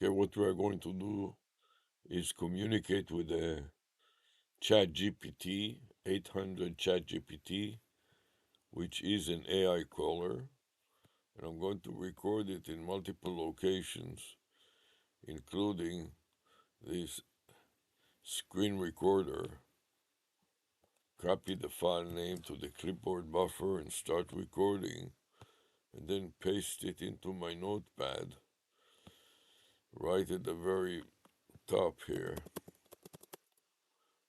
Okay, what we are going to do is communicate with the Chat GPT, 800 Chat GPT, which is an AI caller, and I'm going to record it in multiple locations, including this screen recorder. Copy the file name to the clipboard buffer and start recording, and then paste it into my notepad right at the very top here.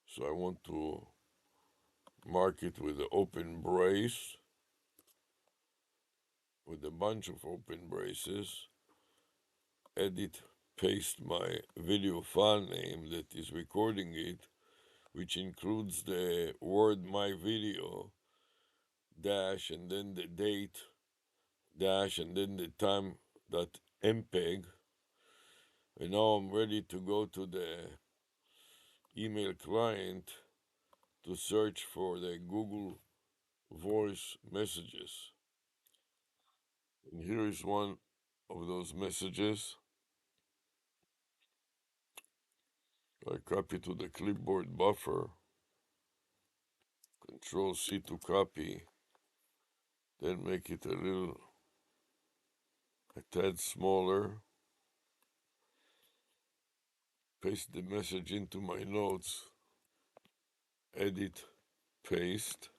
So I want to mark it with an open brace, with a bunch of open braces, edit, paste my video file name that is recording it, which includes the word my video, dash, and then the date, dash, and then the time dot mpeg. And now I'm ready to go to the email client to search for the Google voice messages. And here is one of those messages. I copy to the clipboard buffer, Control C to copy, then make it a tad smaller, paste the message into my notes, edit, paste,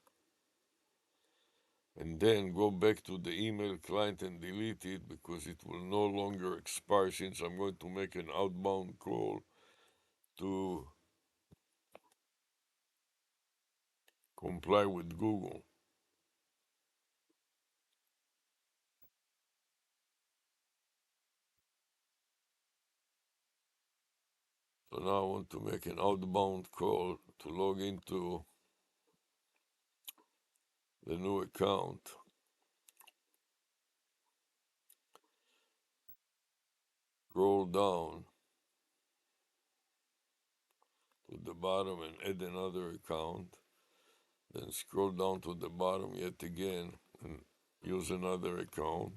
and then go back to the email client and delete it because it will no longer expire since I'm going to make an outbound call to comply with Google. So now I want to make an outbound call to log into the new account. Scroll down to the bottom and add another account. Then scroll down to the bottom yet again and use another account.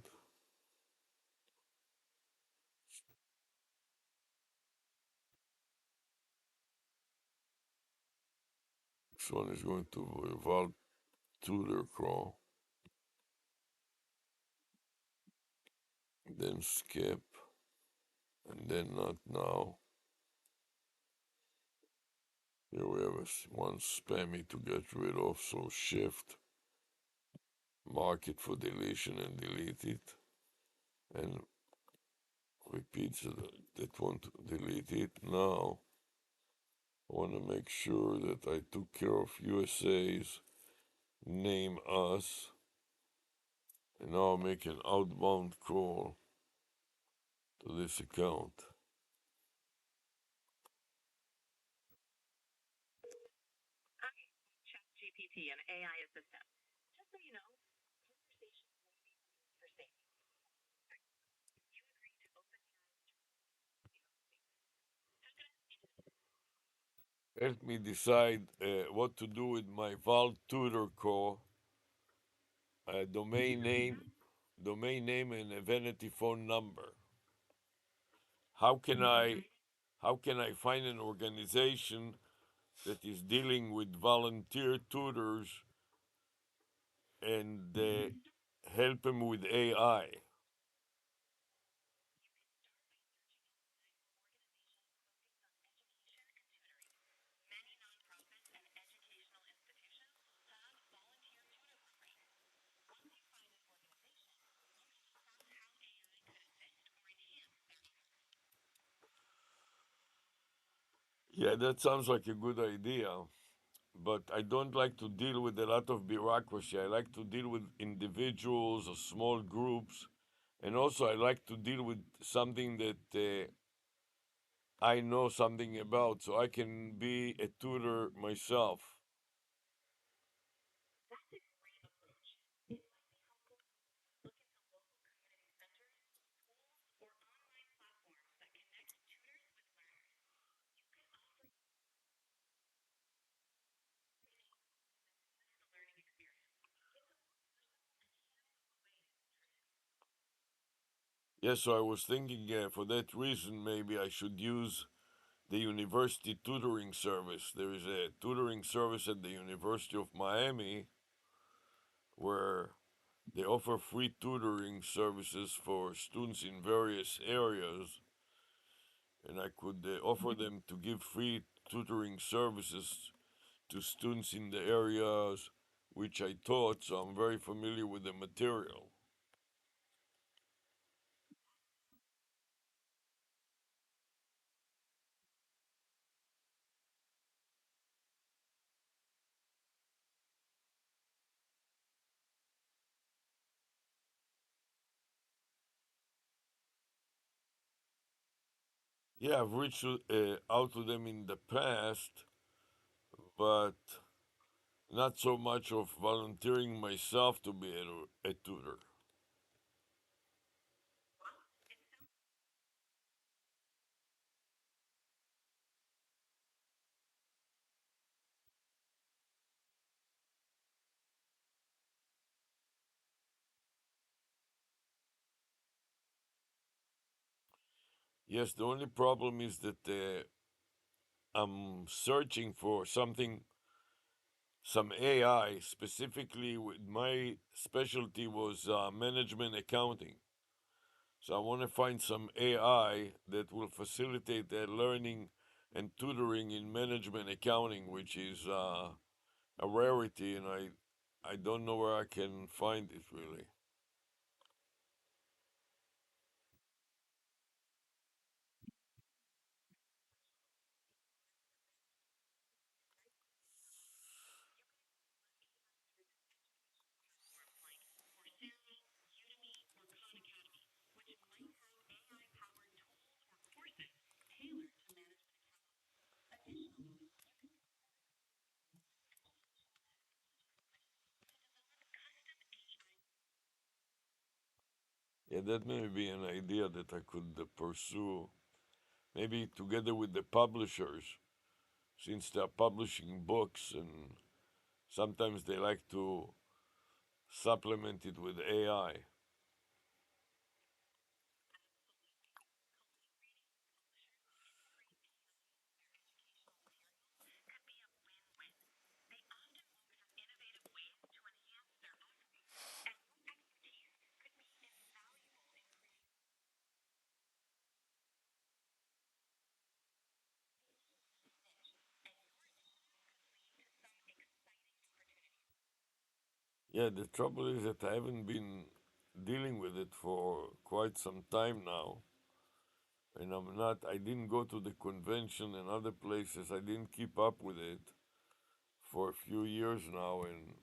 This one is going to involve tutor call. Then skip, and then not now. Here we have one spammy to get rid of, so shift, mark it for deletion and delete it, and repeat that one to delete it. Now, I want to make sure that I took care of USA's name us, and now I'll make an outbound call to this account. Help me decide what to do with my Val Tutor call, domain name, and a vanity phone number. How can I, how can I find an organization that is dealing with volunteer tutors and help them with AI? Yeah, that sounds like a good idea, but I don't like to deal with a lot of bureaucracy. I like to deal with individuals or small groups, and also I like to deal with something that I know something about, so I can be a tutor myself. Yes, so I was thinking for that reason maybe I should use the university tutoring service. There is a tutoring service at the University of Miami where they offer free tutoring services for students in various areas, and I could offer them to give free tutoring services to students in the areas which I taught, so I'm very familiar with the material. Yeah, I've reached out to them in the past, but not so much of volunteering myself to be a tutor. Yes, the only problem is that I'm searching for something, some AI specifically. With my specialty was management accounting, so I want to find some AI that will facilitate that learning and tutoring in management accounting, which is a rarity, and I don't know where I can find it really. Yeah, that may be an idea that I could pursue, maybe together with the publishers, since they're publishing books and sometimes they like to supplement it with AI. Yeah, the trouble is that I haven't been dealing with it for quite some time now. And I didn't go to the convention and other places. I didn't keep up with it for a few years now, and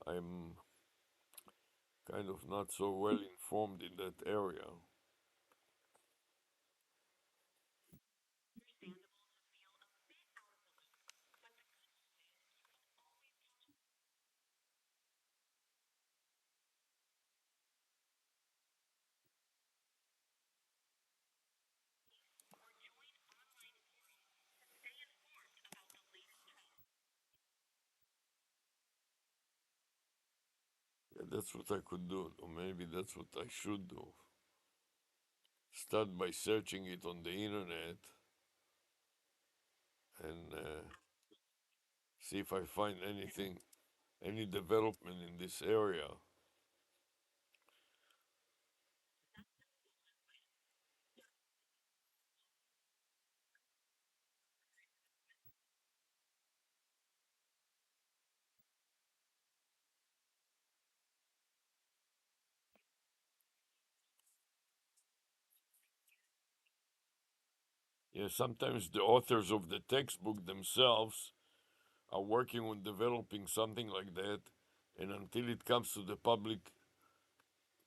I'm kind of not so well informed in that area. Yeah, that's what I could do, or maybe that's what I should do. Start by searching it on the internet and see if I find anything, any development in this area. Yeah, sometimes the authors of the textbook themselves are working on developing something like that, and until it comes to the public,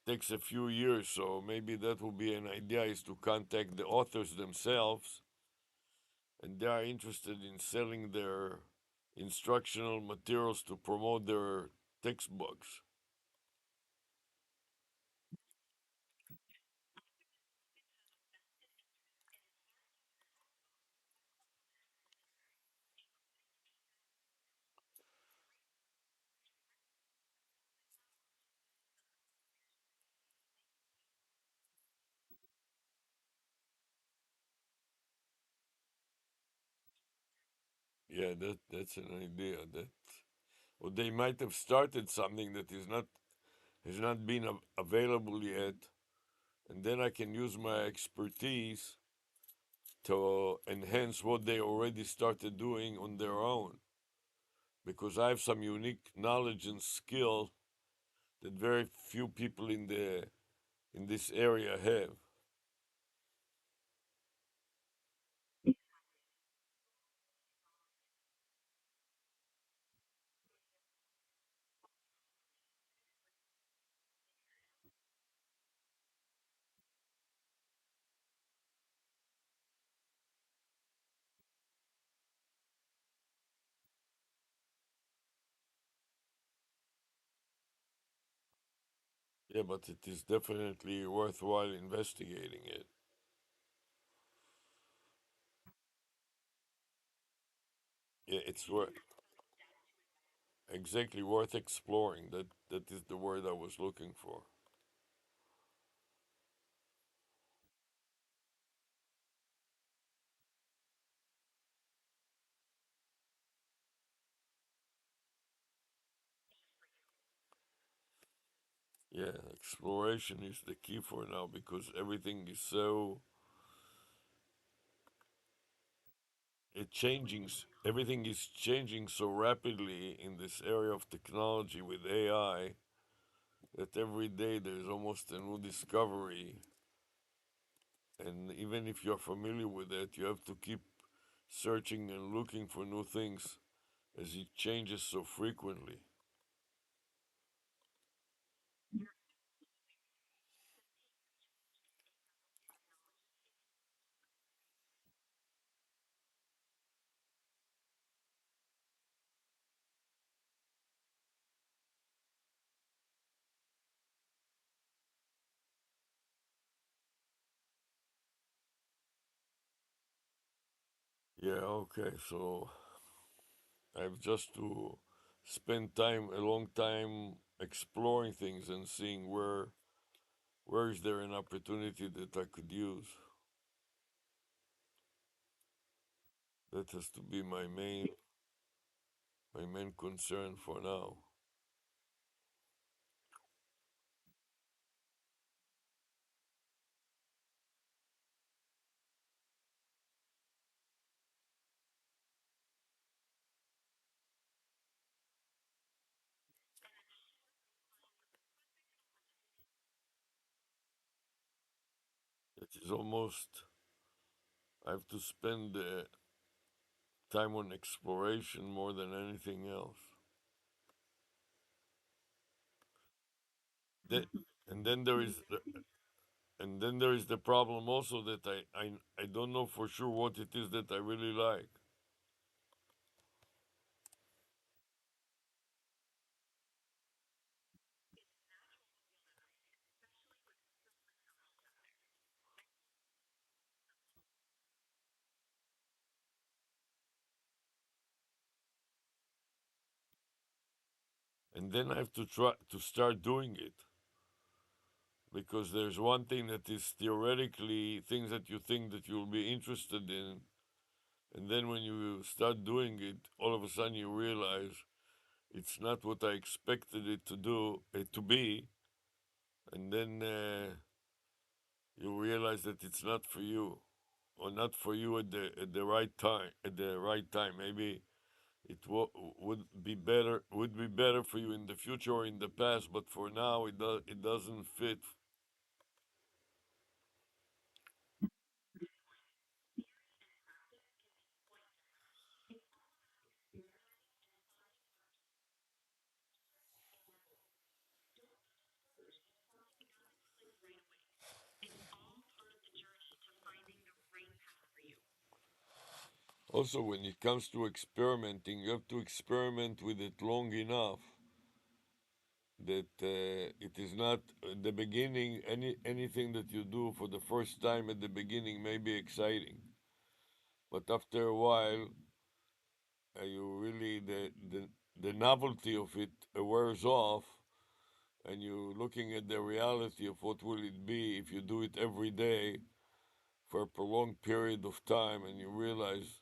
takes a few years. So maybe that will be an idea: is to contact the authors themselves, and they are interested in selling their instructional materials to promote their textbooks. Yeah, that's an idea. That or they might have started something that is not has not been available yet, and then I can use my expertise to enhance what they already started doing on their own, because I have some unique knowledge and skill that very few people in this area have. Yeah, but it is definitely worthwhile investigating it. Yeah, it's exactly worth exploring. That is the word I was looking for. Yeah, exploration is the key for now because everything is changing so rapidly in this area of technology with AI that every day there's almost a new discovery, and even if you're familiar with it, you have to keep searching and looking for new things as it changes so frequently. Yeah, okay, so I have just to spend a long time exploring things and seeing where is there an opportunity that I could use. That has to be my main concern for now. It is almost I have to spend time on exploration more than anything else. That, and then there is and then there is the problem also that I don't know for sure what it is that I really like. And then I have to try to start doing it, because there's one thing that is theoretically things that you think that you'll be interested in, and then when you start doing it, all of a sudden you realize it's not what I expected it to be, and then you realize that it's not for you, or not for you at the right time. At the right time, maybe would be better for you in the future or in the past, but for now it doesn't fit. Also, when it comes to experimenting, you have to experiment with it long enough that it is not at the beginning. Anything that you do for the first time at the beginning may be exciting, but after a while, you really the novelty of it wears off, and you're looking at the reality of what will it be if you do it every day for a prolonged period of time, and you realize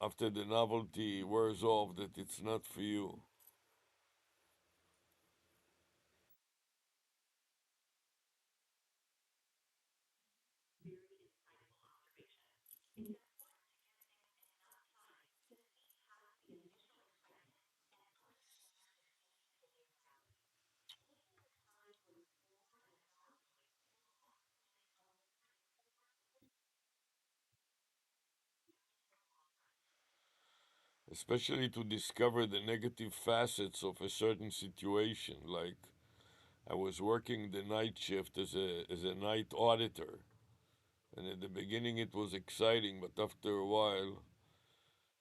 after the novelty wears off that it's not for you. Especially to discover the negative facets of a certain situation. Like I was working the night shift as a night auditor, and at the beginning it was exciting, but after a while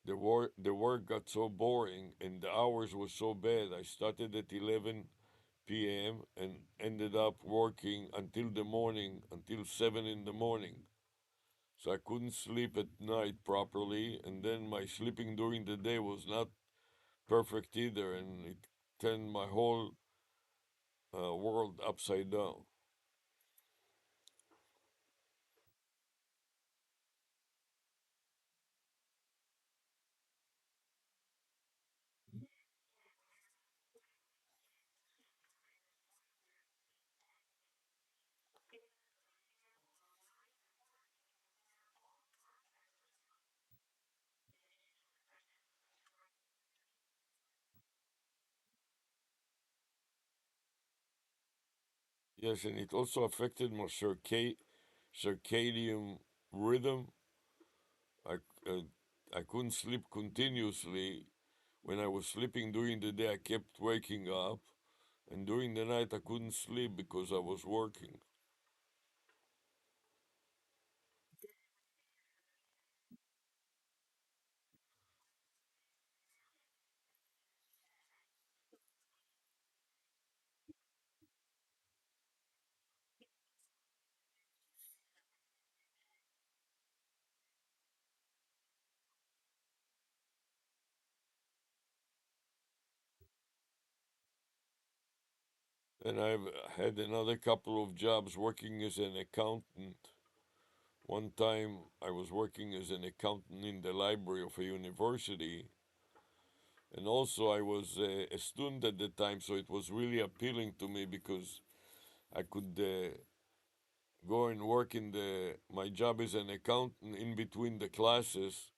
the work got so boring and the hours were so bad. I started at 11 p.m. and ended up working until the morning, until 7 in the morning. So I couldn't sleep at night properly, and then my sleeping during the day was not perfect either, and it turned my whole world upside down. Yes, and it also affected my circadian rhythm. I, uh, I couldn't sleep continuously. When I was sleeping during the day, I kept waking up, and during the night, I couldn't sleep because I was working. And I've had another couple of jobs working as an accountant. One time, I was working as an accountant in the library of a university, and also I was a student at the time, so it was really appealing to me because I could go and work in the my job as an accountant in between the classes.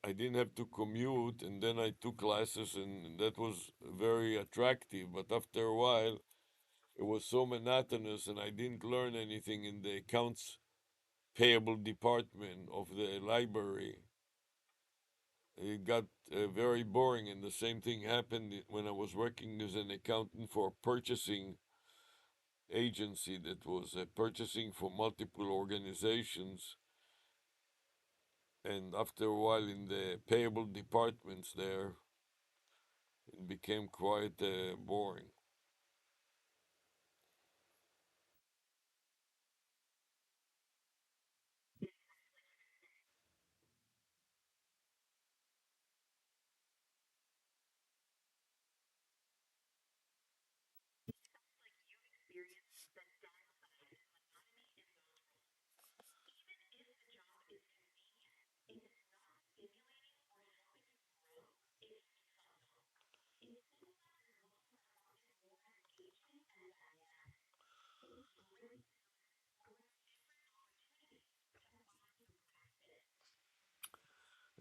I didn't have to commute, and then I took classes, and that was very attractive. But after a while, it was so monotonous, and I didn't learn anything in the accounts payable department of the library. It got very boring, and the same thing happened when I was working as an accountant for a purchasing agency that was purchasing for multiple organizations. And after a while, in the payable departments there, it became quite boring.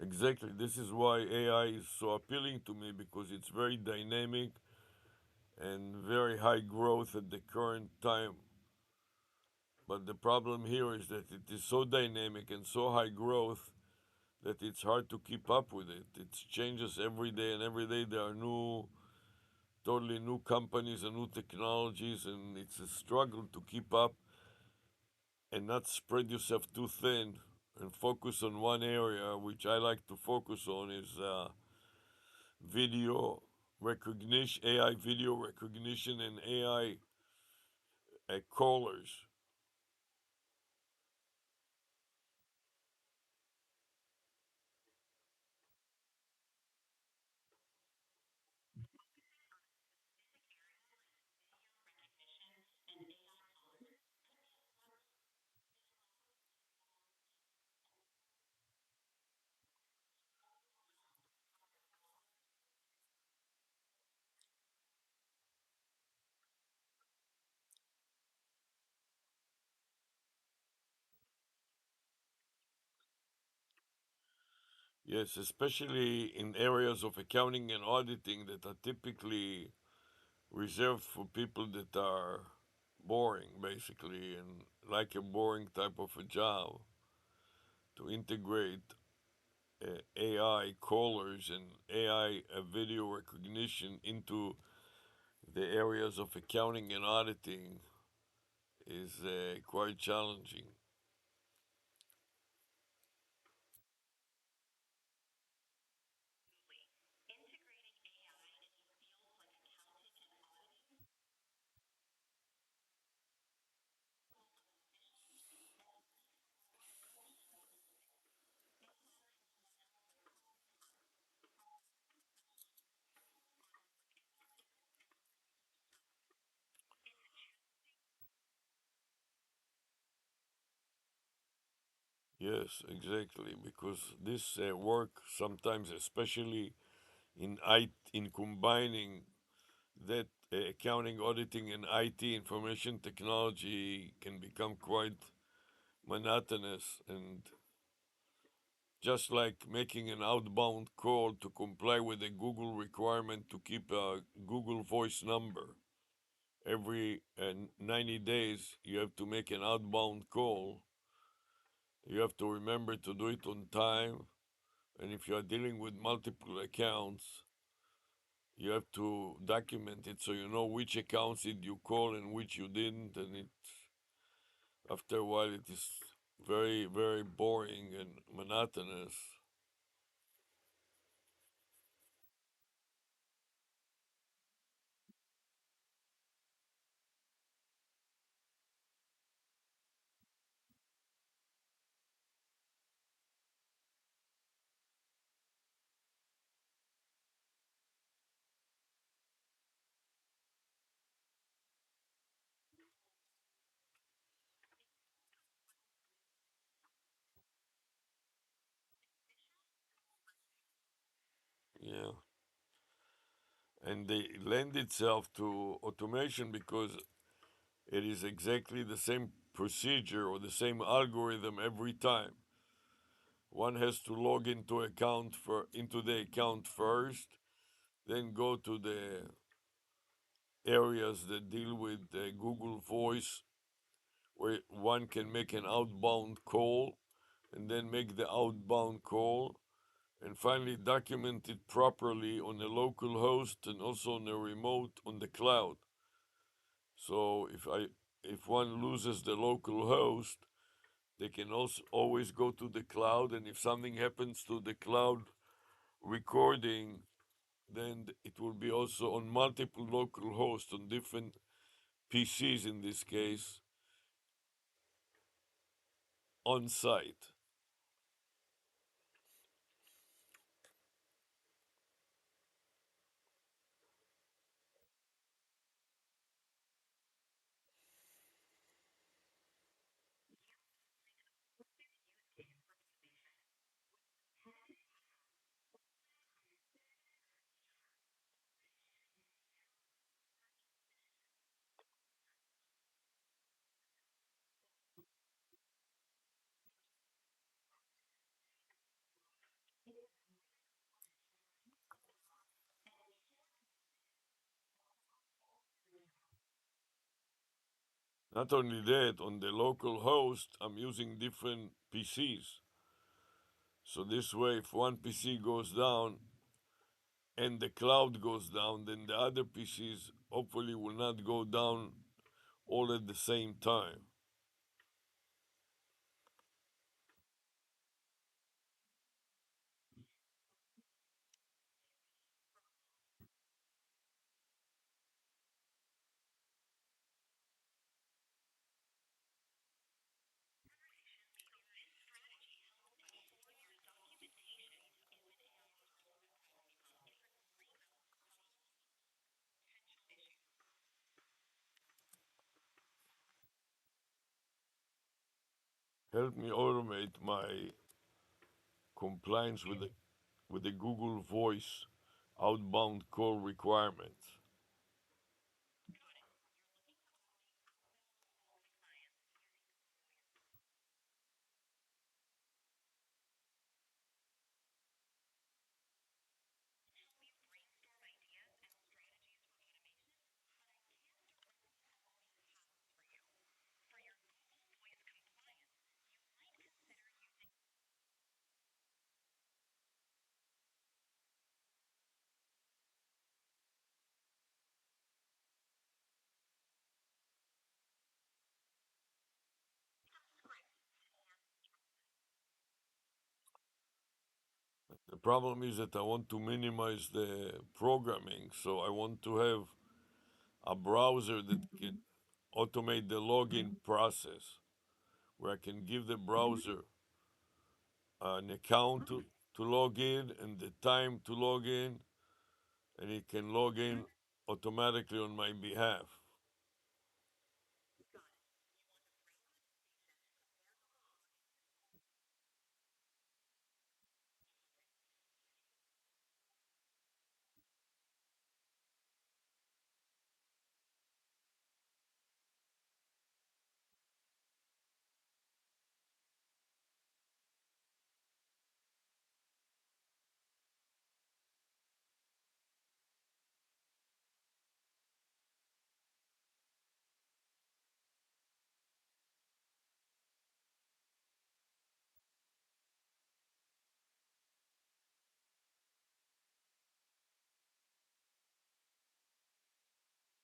Exactly. This is why AI is so appealing to me because it's very dynamic and very high growth at the current time. But the problem here is that it is so dynamic and so high growth that it's hard to keep up with it. It changes every day, and every day there are totally new companies and new technologies, and it's a struggle to keep up and not spread yourself too thin and focus on one area, which I like to focus on is video recognition, AI video recognition, and AI callers. Yes, especially in areas of accounting and auditing that are typically reserved for people that are boring, basically, and like a boring type of a job, to integrate AI callers and AI video recognition into the areas of accounting and auditing is quite challenging. Yes, exactly, because this work sometimes, especially in combining that accounting, auditing, and IT information technology can become quite monotonous, and just like making an outbound call to comply with a Google requirement to keep a Google Voice number. Every 90 days, you have to make an outbound call. You have to remember to do it on time. And if you are dealing with multiple accounts, you have to document it so you know which accounts did you call and which you didn't. And after a while, it is very, very boring and monotonous. Yeah. And they lend itself to automation because it is exactly the same procedure or the same algorithm every time. One has to log into the account first, then go to the areas that deal with Google Voice, where one can make an outbound call, and then make the outbound call, and finally document it properly on a local host and also on a remote on the cloud. So if one loses the local host, they can also always go to the cloud, and if something happens to the cloud recording, then it will be also on multiple local hosts on different PCs in this case on site. Not only that, on the local host, I'm using different PCs. So this way, if one PC goes down and the cloud goes down, then the other PCs hopefully will not go down all at the same time. Help me automate my compliance with the Google Voice outbound call requirements. The problem is that I want to minimize the programming, so I want to have a browser that can automate the login process, where I can give the browser an account to log in and the time to log in, and it can log in automatically on my behalf.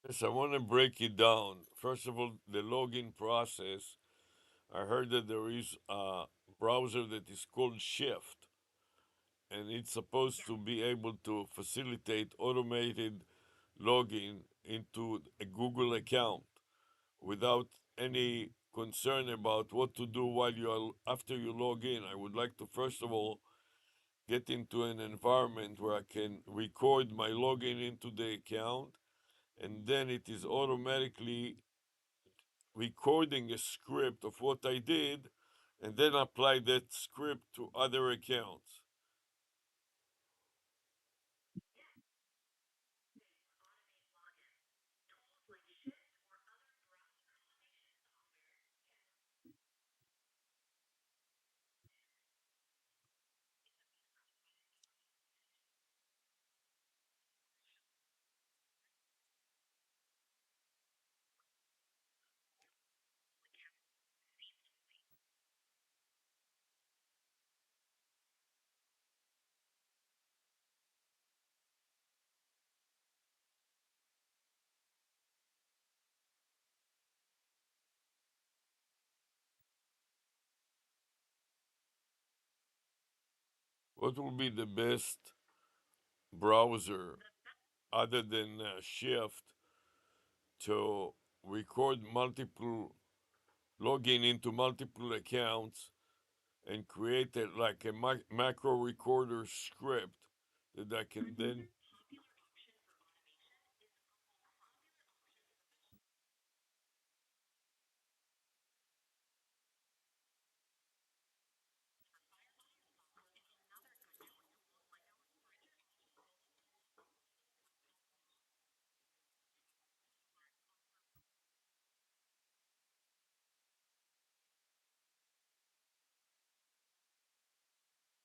Yes, I want to break it down. First of all, the login process. I heard that there is a browser that is called Shift, and it's supposed to be able to facilitate automated login into a Google account without any concern about what to do while you are after you log in. I would like to first of all get into an environment where I can record my login into the account, and then it is automatically recording a script of what I did, and then apply that script to other accounts. What will be the best browser other than Shift to record multiple, login into multiple accounts and create it like a macro recorder script that I can then.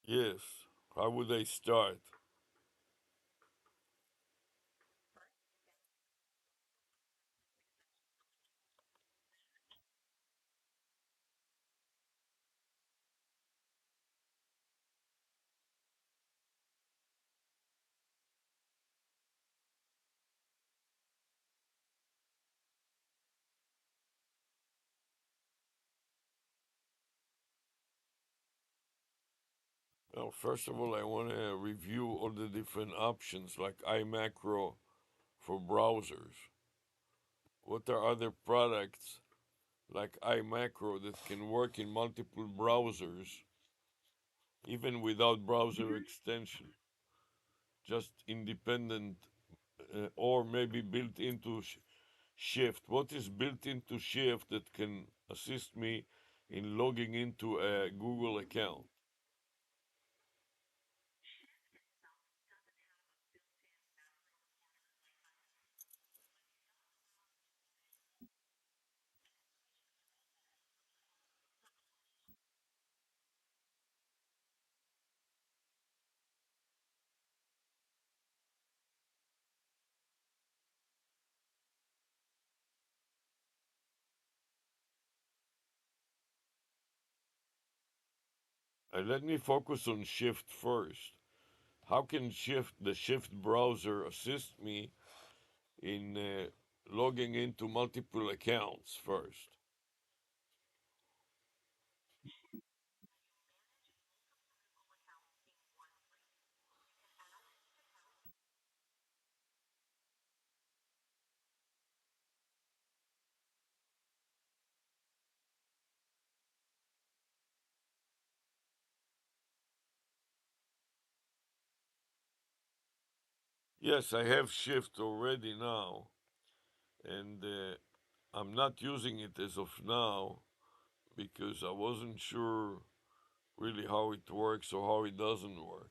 Yes. How would I start? Well, first of all, I want to review all the different options like iMacro for browsers. What are other products like iMacro that can work in multiple browsers even without browser extension, just independent or maybe built into Shift? What is built into Shift that can assist me in logging into a Google account? Let me focus on Shift first. How can the Shift browser assist me in logging into multiple accounts first? Yes, I have Shift already now, and I'm not using it as of now because I wasn't sure really how it works or how it doesn't work.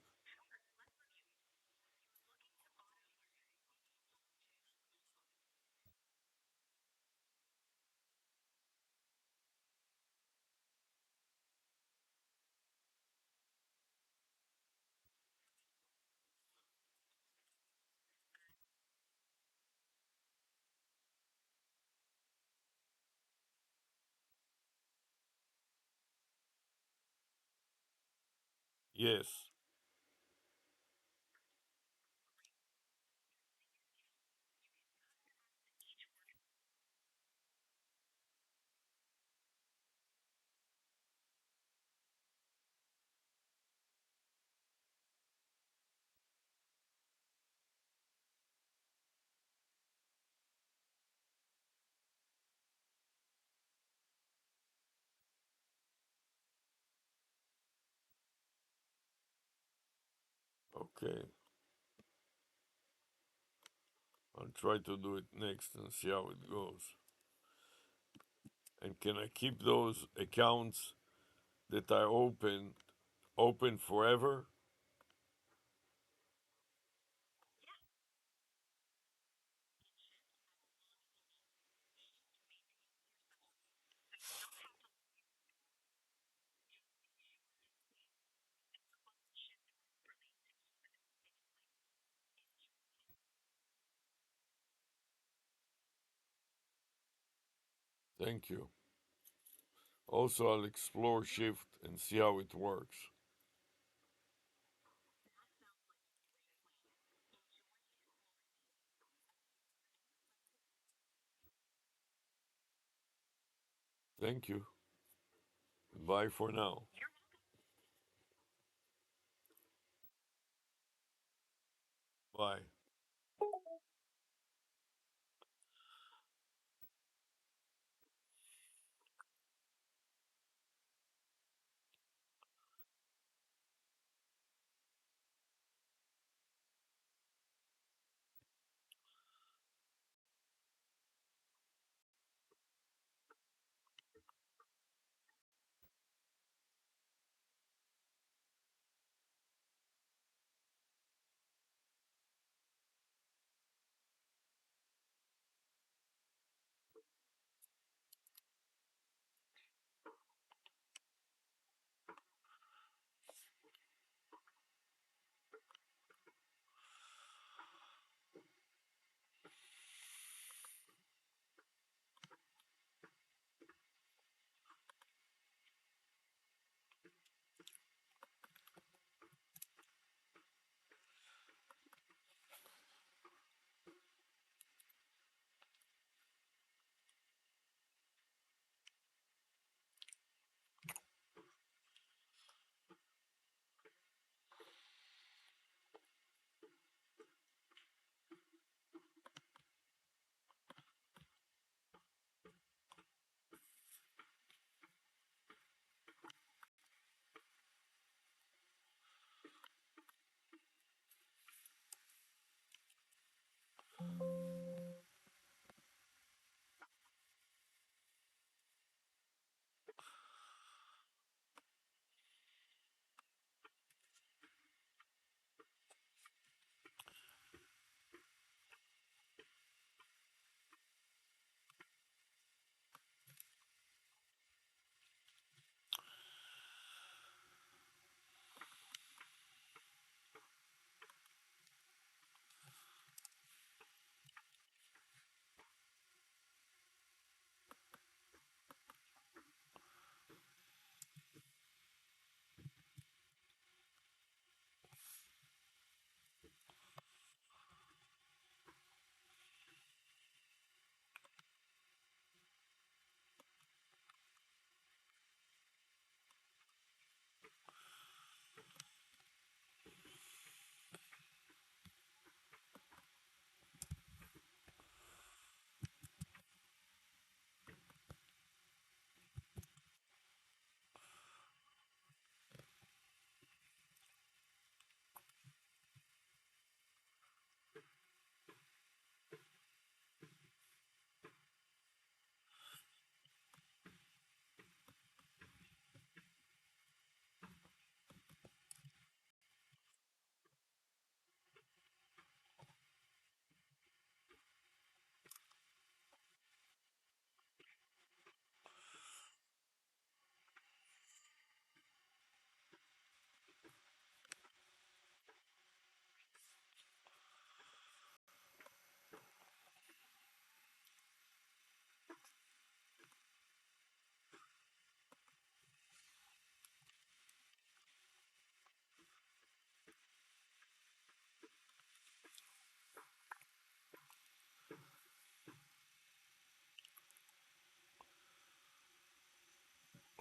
Yes. Okay. I'll try to do it next and see how it goes. And can I keep those accounts that I open forever? Thank you. Also, I'll explore Shift and see how it works. Thank you. Bye for now. Bye.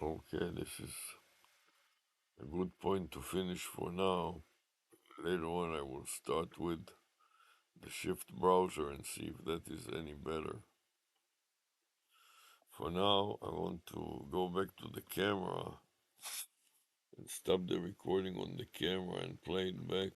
Okay, this is a good point to finish for now. Later on, I will start with the Shift browser and see if that is any better. For now, I want to go back to the camera and stop the recording on the camera and play it back.